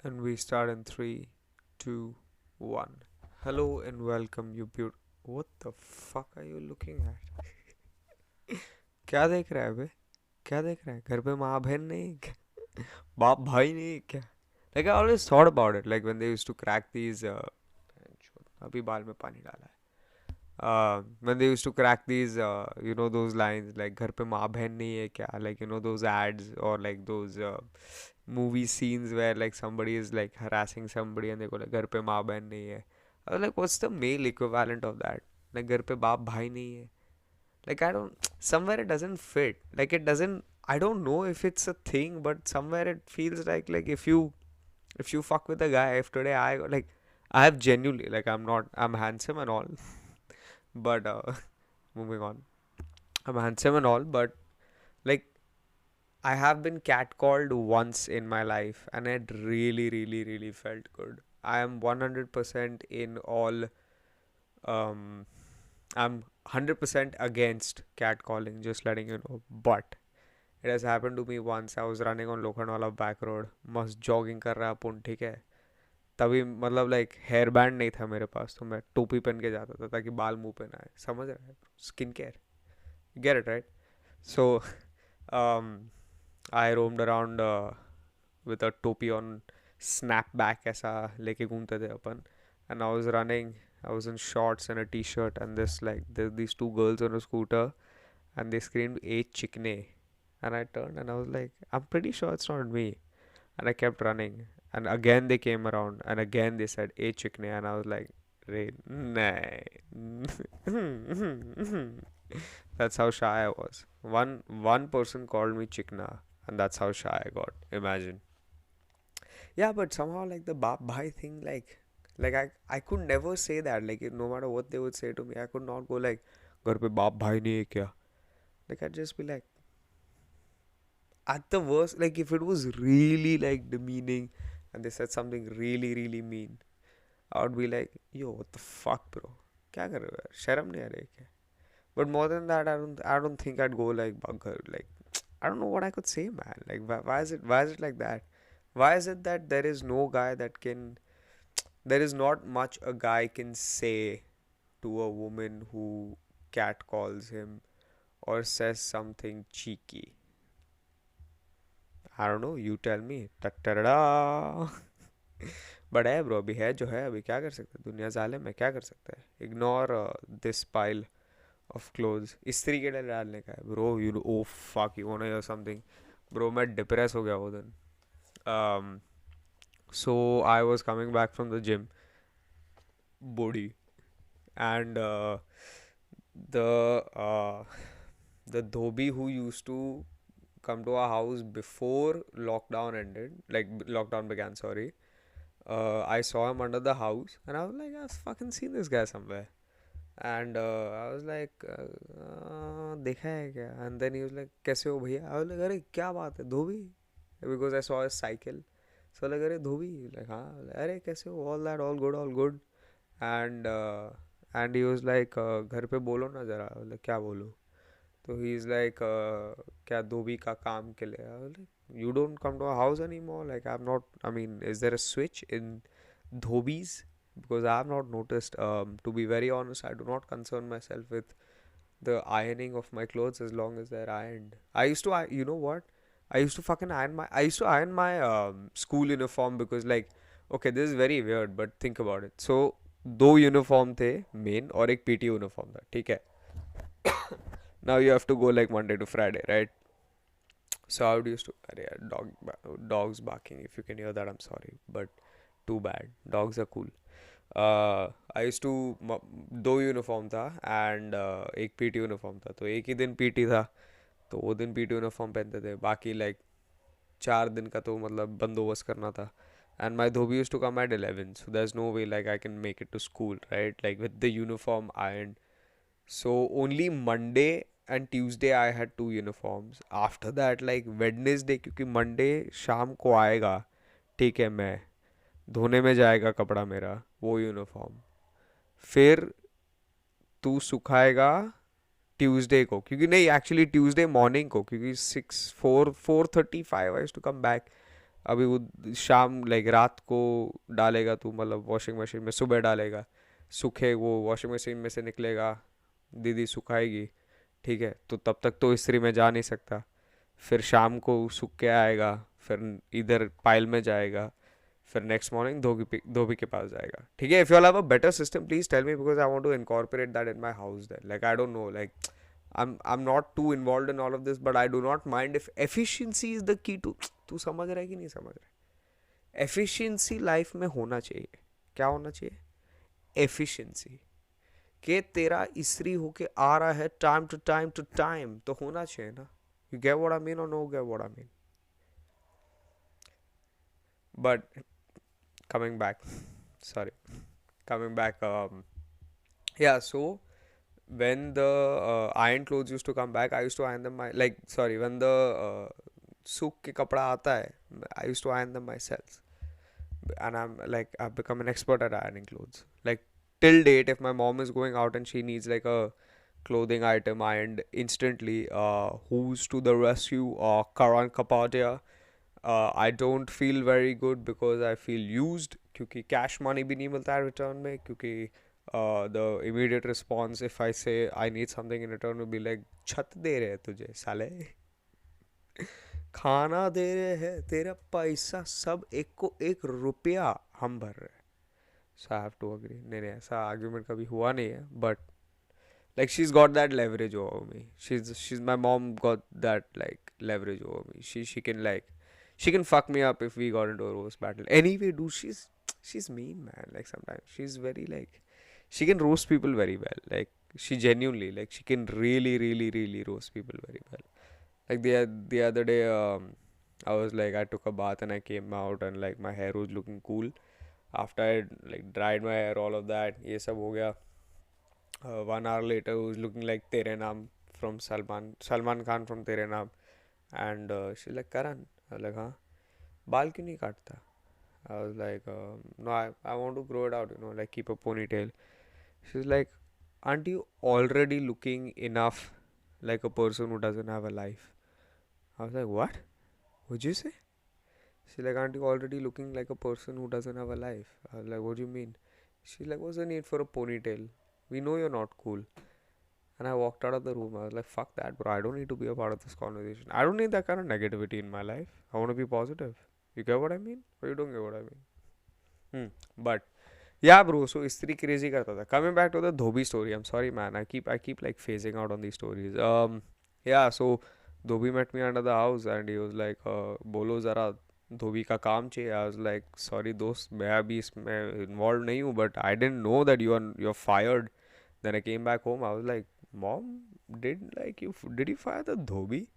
And we start in three, two, one. Hello and welcome, you beautiful. What the fuck are you looking at? क्या देख रहा है बे? क्या देख रहा है? घर पे माँ बहन नहीं क्या? बाप भाई नहीं क्या? Like I always thought about it. Like when they used to crack these. अभी बाल में पानी डाला है. When they used to crack these, those lines like घर पे माँ बहन नहीं है क्या? Like those ads or like those movie scenes where like somebody is like harassing somebody and they go like घर पे माँ बहन नहीं है. I was like, what's the male equivalent of that? Like घर पे बाप भाई नहीं है. Like I don't, somewhere it doesn't fit. Like it doesn't. I don't know if it's a thing, but somewhere it feels like if you fuck with a guy, if today I have genuinely like I'm handsome and all, but moving on, I'm handsome and all, but like I have been catcalled once in my life, and it really, really, really felt good. I am 100% in all. Um, I'm 100% against catcalling. Just letting you know, but it has happened to me once. I was running on Lokhandwala back road, मस्त jogging कर रहा अपन ठीक है. तभी मतलब like hair band नहीं था मेरे पास, तो मैं टोपी पहन के जाता था ताकि बाल मुंह पे ना आए. समझ रहा है? Skin care. Get it right? So I roamed around with a topi on snapback ऐसा लेके घूमते थे अपन. And I was running. I was in shorts and a t-shirt, and these two girls on a scooter, and they screamed "Hey chikne," and I turned and I was like, I'm pretty sure it's not me, and I kept running, and again they came around and again they said "Hey chikne," and I was like, "Ray, nah." That's how shy I was. One person called me chikna, and that's how shy I got. Imagine. Yeah, but somehow like the Baap Bhai thing, like I could never say that. Like no matter what they would say to me, I could not go like, "घर पे बाप भाई नहीं है क्या?" Like I'd just be like, at the worst, like if it was really like demeaning, and they said something really really mean, I would be like, "Yo, what the fuck, bro? क्या कर रहे हो यार? शर्म नहीं आ रही है क्या?" But more than that, I don't think I'd go like bugger. Like I don't know what I could say, man. Like why is it like that? Why is it that there is no guy that can there is not much a guy can say to a woman who catcalls him or says something cheeky? I don't know, you tell me. Ta-ta-da-da. But है bro, अभी है जो है, अभी क्या कर सकते हैं, दुनिया जालिम है, क्या कर सकते हैं. Ignore this pile of clothes. इस्त्री के लिए डालने का है bro. You oh fuck, you want to hear something? Bro मैं डिप्रेस हो गया वो दिन. um so I was coming back from the gym, body, and the the dhobi who used to come to our house before lockdown ended, like lockdown began, sorry. I saw him under the house, and I was like, I've fucking seen this guy somewhere. And I was like, देखा है क्या? And then he was like, कैसे हो भैया? I was like, अरे क्या बात है धोबी? Because I saw his cycle. So like, अरे धोबी? Like हाँ. अरे कैसे हो? All that, all good, all good. And and he was like, घर पे बोलो ना जरा. like क्या बोलूँ? तो ही इज़ लाइक, क्या धोबी का काम के लिए? Like you don't come to our house anymore. Like I'm not, I mean, is there a switch in dhobis? Because I have not noticed. To be very honest, I do not concern myself with the ironing of my clothes as long as they're ironed. I used to, you know what? I used to fucking I used to iron my school uniform because like, okay, this is very weird, but think about it. So दो uniform थे main, और एक PT uniform था, ठीक है. Now you have to go like Monday to Friday, right? So I would used to, अरे यार dogs barking. If you can hear that, I'm sorry, but too bad. Dogs are cool. I used to, दो uniform था, and एक PT uniform था. तो एक ही दिन PT था, तो वो दिन पीटी यूनिफॉर्म पहनते थे. बाकी लाइक 4 दिन का तो मतलब बंदोबस्त करना था. And my dhobi use to come at 11, so there is no way like I can make it to school, right? Like with the uniform iron. So only Monday and Tuesday I had two uniforms. After that, like Wednesday, क्योंकि Monday शाम को आएगा, ठीक है, मैं धोने में जाएगा कपड़ा मेरा, वो यूनिफॉर्म फिर तू सुखाएगा ट्यूसडे को, क्योंकि नहीं, एक्चुअली ट्यूसडे मॉर्निंग को, क्योंकि 4:35 आई टू कम बैक. अभी वो शाम लाइक रात को डालेगा तू, मतलब वॉशिंग मशीन में, सुबह डालेगा, सूखे वो वॉशिंग मशीन में से निकलेगा, दीदी सुखाएगी, ठीक है, तो तब तक तो इस्त्री में जा नहीं सकता। फिर शाम को सूख के आएगा, फिर इधर पाइल में जाएगा, फिर नेक्स्ट मॉर्निंग धोबी के पास जाएगा, ठीक है। If you have a better system please tell me, because I want to incorporate that in my house then, like I don't know, like I'm not too involved in all of this, but I do not mind if efficiency is the key to, तू समझ रहा है कि नहीं समझ रहा है? Efficiency life में होना चाहिए। क्या होना चाहिए? एफिशिएंसी। कि तेरा इस्त्री होके आ रहा है time to time to time, तो होना चाहिए ना। You get what I mean और no get what I mean? But coming back, sorry, coming back, yeah, so when the iron clothes used to come back, I used to iron them like, sorry, when the सूख के कपड़ा आता है, I used to iron them myself, and I've become an expert at ironing clothes, like till date. If my mom is going out and she needs like a clothing item ironed instantly, who's to the rescue? Karan Kapadia. I don't feel very good because I feel used, क्योंकि cash money भी नहीं मिलता है return में, क्योंकि the immediate response if I say I need something in return will be like, छत दे रहे हैं तुझे साले, खाना दे रहे हैं, तेरा पैसा सब एक को एक रुपया हम भर रहे हैं। So I have to agree, नहीं नहीं ऐसा आर्ग्यूमेंट कभी हुआ नहीं है, but like she's got that leverage over me. She's my mom got that like leverage over me. She can like, she can fuck me up if we got into a roast battle. Anyway, dude, she's mean, man. Like sometimes she's very like, she can roast people very well. Like she genuinely, like she can really roast people very well. Like the other day, I was like, I took a bath and I came out and like my hair was looking cool after I like dried my hair, all of that. ये सब हो गया. 1 hour later, who's looking like Tere Naam from Salman Khan from Tere Naam, and she's like, Karan. I was like, huh? बाल क्यों नहीं काटता? I was like, no, I want to grow it out, like keep a ponytail. She's like, aren't you already looking enough like a person who doesn't have a life? I was like, what? What'd you say? She's like, aren't you already looking like a person who doesn't have a life? I was like, what do you mean? She's like, what's the need for a ponytail? We know you're not cool. And I walked out of the room. I was like, fuck that, bro. I don't need to be a part of this conversation. I don't need that kind of negativity in my life. I want to be positive. You get what I mean? Or you don't get what I mean? But yeah, bro. So istri crazy karta tha. Coming back to the Dhobi story. I'm sorry, man. I keep like phasing out on these stories. Yeah. So Dhobi met me under the house and he was like, "बोलो जरा धोबी का काम चाहिए." I was like, "Sorry दोस्त, मैं अभी इसमें involved नहीं हूँ, but I didn't know that you're fired." Then I came back home. I was like, Mom, did you fire the Dhobi?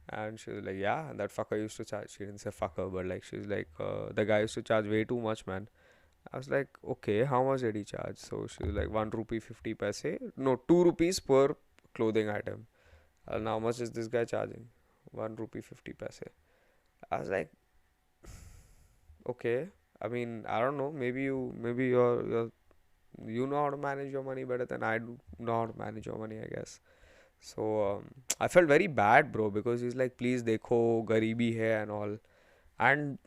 And she was like, yeah, that fucker used to charge. She didn't say fucker, but like she was like, the guy used to charge way too much, man. I was like, okay, how much did he charge? So she was like, 1 rupee 50 paise. No, 2 rupees per clothing item. And how much is this guy charging? 1 rupee 50 paise. I was like, okay. I mean, I don't know. Maybe you know how to manage your money better than I do know how to manage your money, I guess. So I felt very bad, bro, because he's like, please dekho, garibi hai and all. And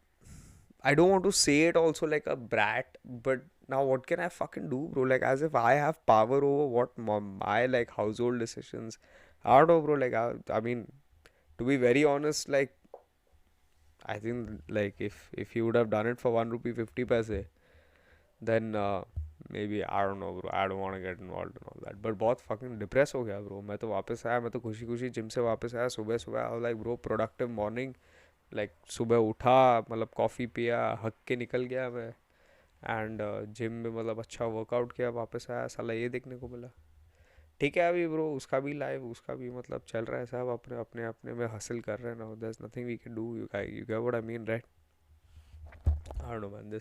I don't want to say it also like a brat, but now what can I fucking do, bro? Like as if I have power over what my like household decisions. I don't know, bro. Like I mean, to be very honest, like I think like if you would have done it for 1 rupee 50 paise, then maybe I don't know, bro. I don't want to get involved in all that. But बहुत fucking depressed हो गया, bro. मैं तो वापस आया, मैं तो खुशी खुशी जिम से वापस आया सुबह सुबह. I was like, bro, productive morning. Like सुबह उठा, मतलब कॉफ़ी पिया, हक के निकल गया मैं. एंड जिम में मतलब अच्छा वर्कआउट किया, वापस आया, साला ये देखने को मिला. ठीक है अभी ब्रो, उसका भी लाइफ, उसका भी मतलब चल रहा है, सब अपने अपने अपने में हासिल कर रहे हैं ना. There is nothing we can do. You get what I mean, right? I don't know man,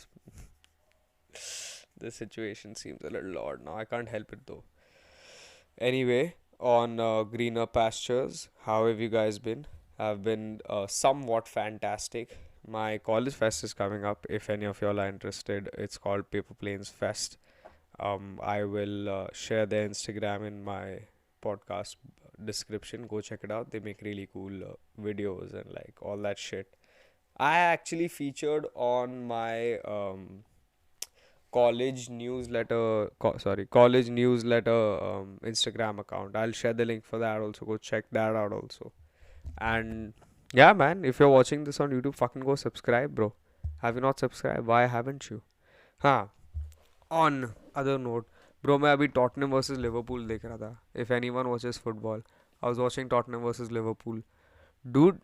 this situation seems a little odd now. I can't help it though. Anyway, on greener pastures, how have you guys been? I've been somewhat fantastic. My college fest is coming up. If any of y'all are interested, it's called Paper Planes Fest. I will share their Instagram in my podcast description. Go check it out. They make really cool videos and like all that shit. I actually featured on my college newsletter Instagram account. I'll share the link for that also. Go check that out also. And yeah, man, if you're watching this on YouTube, fucking go subscribe, bro. Have you not subscribed? Why haven't you? हाँ, on other note, bro, मैं अभी Tottenham versus Liverpool देख रहा था. If anyone watches football, I was watching Tottenham versus Liverpool. Dude,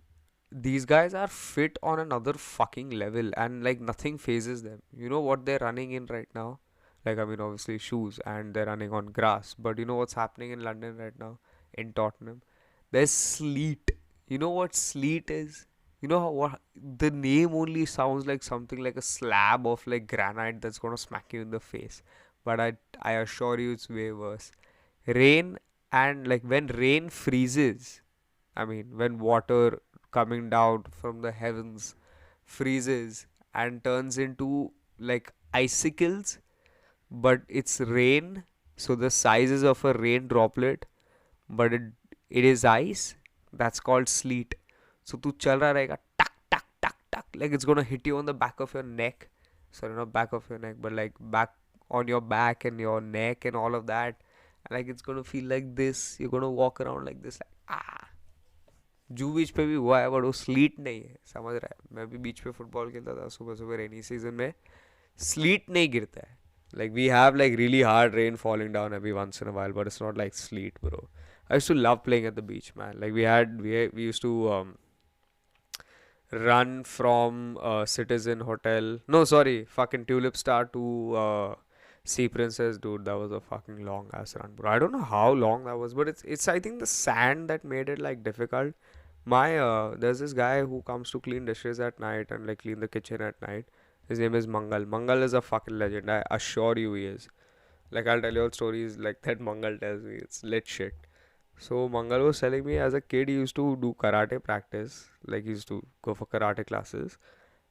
these guys are fit on another fucking level, and like nothing phases them. You know what they're running in right now? Like, I mean, obviously shoes, and they're running on grass. But you know what's happening in London right now? In Tottenham? There's sleet. You know what sleet is? You know how what the name only sounds like something like a slab of like granite that's gonna smack you in the face. But I assure you it's way worse. Rain, and like when rain freezes, I mean when water coming down from the heavens freezes and turns into like icicles, but it's rain, so the size is of a rain droplet, but it is ice. That's called sleet. So तू चल रहा रहेगा टक टक टक टक, like it's gonna hit you on the back of your neck. Sorry, not back of your neck, but like back on your back and your neck and all of that. And like it's gonna feel like this. You're gonna walk around like this, like ah. जू बीच पे भी हुआ है, but वो slit नहीं है, समझ रहा है. मैं भी बीच पे फुटबॉल खेलता था सुबह सुबह रेनी सीजन में. स्लीट नहीं गिरता है. Like we have like really hard rain falling down every once in a while, but it's not like sleet, bro. I used to love playing at the beach, man. Like we used to run from Citizen Hotel. No, sorry, fucking Tulip Star to Sea Princess, dude. That was a fucking long ass run, bro. I don't know how long that was, but it's I think the sand that made it like difficult. My there's this guy who comes to clean dishes at night and like clean the kitchen at night. His name is Mangal. Mangal is a fucking legend. I assure you he is. Like I'll tell you all stories like that Mangal tells me. It's lit shit. So Mangal was telling me as a kid he used to do karate practice. Like he used to go for karate classes.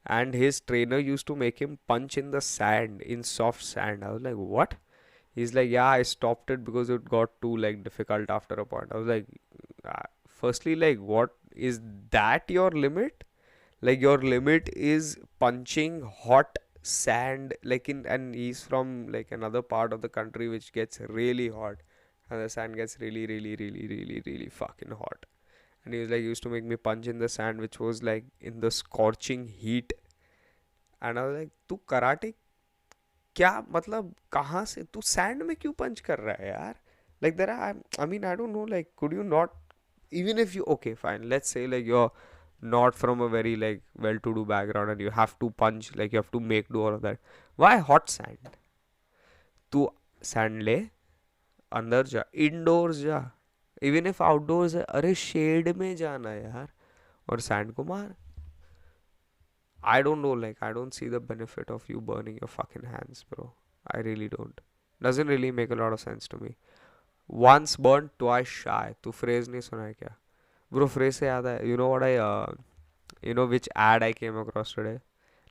And his trainer used to make him punch in the sand, in soft sand. I was like, what? He's like, yeah, I stopped it because it got too like difficult after a point. I was like, firstly, like, what is that your limit? Like your limit is punching hot sand, like in, and he's from like another part of the country which gets really hot, and the sand gets really, really, really, really, really fucking hot. And he was like, used to make me punch in the sand, which was like in the scorching heat. And I was like, तू karate क्या मतलब कहाँ से तू sand में क्यों पंच कर रहा है यार. Like there are, I mean, I don't know, like could you not, even if you, okay fine, let's say like you're not from a very like well-to-do background and you have to punch, like you have to make do all of that, why hot sand? तू sand ले, अंदर जा, endorse जा. Even if outdoors है, अरे shade में जाना यार और सैंड को मार. I don't know, like I don't see the benefit of you burning your fucking hands, bro. I really don't. Doesn't really make a lot of sense to me. Once burnt, twice shy. तू phrase नहीं सुना है क्या? Bro, phrase से याद है. You know what you know which ad I came across today?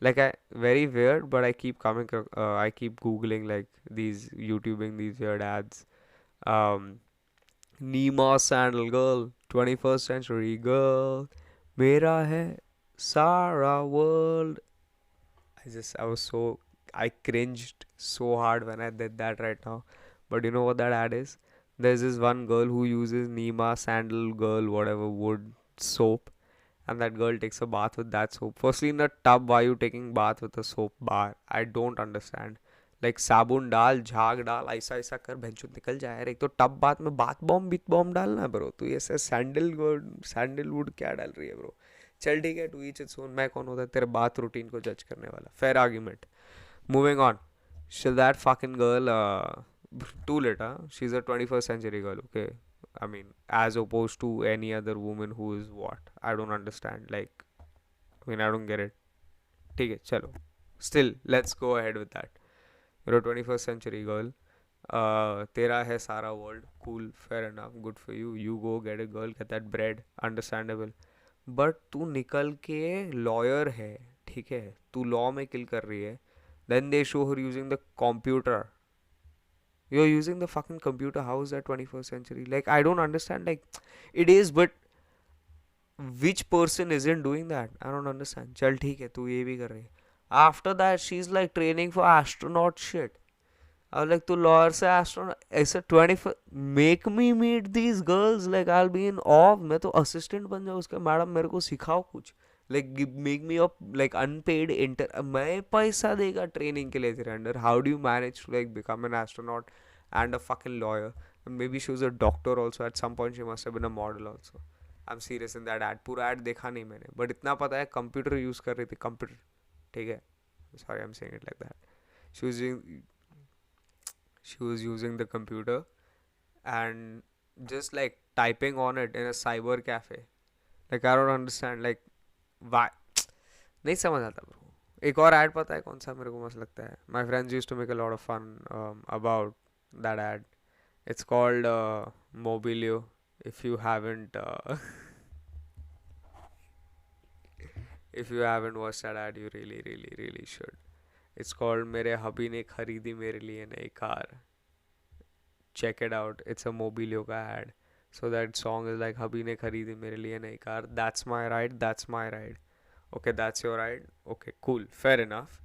Like very weird, but I keep I keep googling like these, YouTubing these weird ads. Um, Nima Sandal girl, 21st century girl, मेरा है Sarah world. I was so, I cringed so hard when I did that right now. But you know what that ad is? There's this one girl who uses Nima Sandal girl, whatever, wood soap, and that girl takes a bath with that soap. Firstly, in the tub, why are you taking bath with a soap bar? I don't understand. Like साबुन डाल, झाग डाल, ऐसा ऐसा कर भैंचो निकल जाए यार. एक तो टब बात में बात बॉम्ब बिट बॉम्ब डालना ब्रो. तो ये सैंडलवुड क्या डाल रही है ब्रो. चल ठीक है, टू ईच इट्स ओन. मैं कौन होता है तेरे बाथ रूटीन को जज करने वाला. Fair argument. Moving on. She's that fucking girl, too late, huh? She's a 21st century girl, okay? I mean, as opposed to any other woman who is what? I don't understand. Like, I mean, I don't get it. ठीक है, चलो. Still, let's go ahead with that. You're a 21st century girl. तेरा है सारा world. Cool, fair enough, good for you. You go get a girl, get that bread. Understandable. But तू निकल के lawyer है, ठीक है, तू लॉ में किल कर रही है. Then they show her using the computer. You are using the fucking computer. How is that 21st century? Like I don't understand. Like it is, but which person isn't doing that? I don't understand. चल ठीक है तू ये भी कर रही है. After that she's like training for astronaut shit. अब like तू lawyer से astronaut ऐसे 24 make me meet these girls like I'll be in awe. मैं तो assistant बन जाऊँ उसका. मैडम मेरे को सिखाओ कुछ. Like make me up like unpaid inter. मैं पैसा देगा ट्रेनिंग के लिए तेरे under. How do you manage to like become an astronaut and a fucking lawyer? And maybe she was a doctor also. At some point she must have been a model also. I'm serious in that ad. पूरा ad देखा नहीं मैंने. But इतना पता है computer use कर रही थी. कंप्यूटर ठीक है. Sorry I'm saying it like that. She was using she was using the computer and just like typing on it in a cyber cafe. Like I don't understand like why. नहीं समझ आता bro. एक और ad पता है कौन सा मेरे को मस्त लगता है. My friends used to make a lot of fun about that ad. It's called Mobilio. If you haven't if you haven't watched that ad, you really really really should. It's called मेरे हबी ने खरीदी मेरे लिए नई car. Check it out. It's a Mobilio का ad. So that song is like हबी ने खरीदी मेरे लिए नई car. That's my ride. That's my ride. Okay, that's your ride. Okay, cool. Fair enough.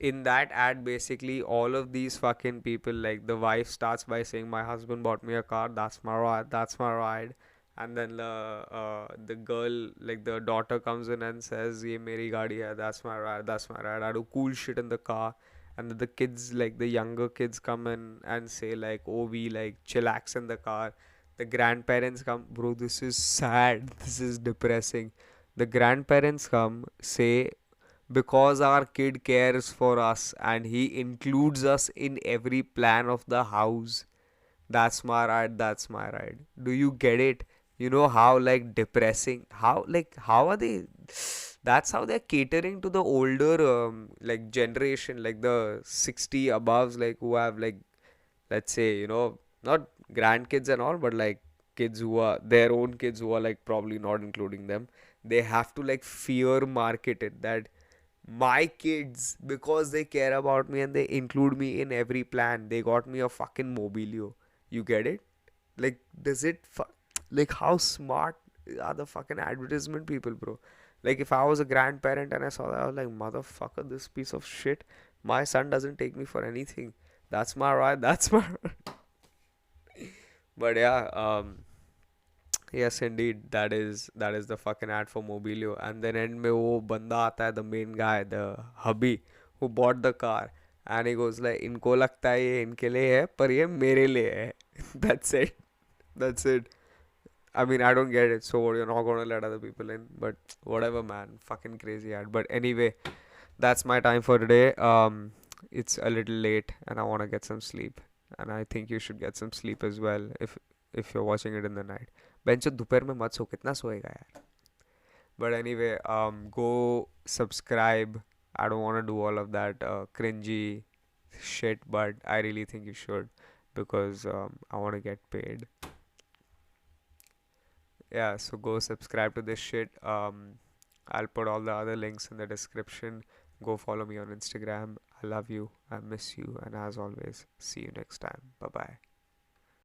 In that ad, basically, all of these fucking people, like the wife starts by saying, "My husband bought me a car. That's my ride. That's my ride." And then the girl, like the daughter, comes in and says, "Ye meri gaadi hai. That's my ride. That's my ride. I do cool shit in the car." And then the kids, like the younger kids, come in and say, like, "Oh, we like chillax in the car." The grandparents come, bro. This is sad. This is depressing. The grandparents come, say, because our kid cares for us and he includes us in every plan of the house. That's my ride, that's my ride. Do you get it? You know how like depressing, how are they? That's how they're catering to the older like generation, like the 60 above, like who have like, let's say, not grandkids and all, but like kids who are their own kids who are like probably not including them. They have to like fear market it that my kids, because they care about me and they include me in every plan, they got me a fucking mobilio. You get it? Like does it like how smart are the fucking advertisement people, bro? Like if I was a grandparent and I saw that, I was like, motherfucker, this piece of shit, my son doesn't take me for anything. That's my ride. That's my but yeah, yes, indeed, that is the fucking ad for Mobilio. And then end में वो बंदा आता है, the main guy, the hubby who bought the car, and he goes like, इनको लगता है ये इनके लिए है, पर ये मेरे लिए है. That's it. That's it. I mean, I don't get it. So you're not gonna let other people in, but whatever, man. Fucking crazy ad. But anyway, that's my time for today. It's a little late, and I wanna get some sleep, and I think you should get some sleep as well if you're watching it in the night. बेंचो दोपहर में मत सो कितना सोएगा यार. But anyway, go subscribe. I don't want to do all of that cringy shit, but I really think you should because I want to get paid. Yeah, so go subscribe to this shit. I'll put all the other links in the description. Go follow me on Instagram. I love you. I miss you. And as always, see you next time. Bye bye.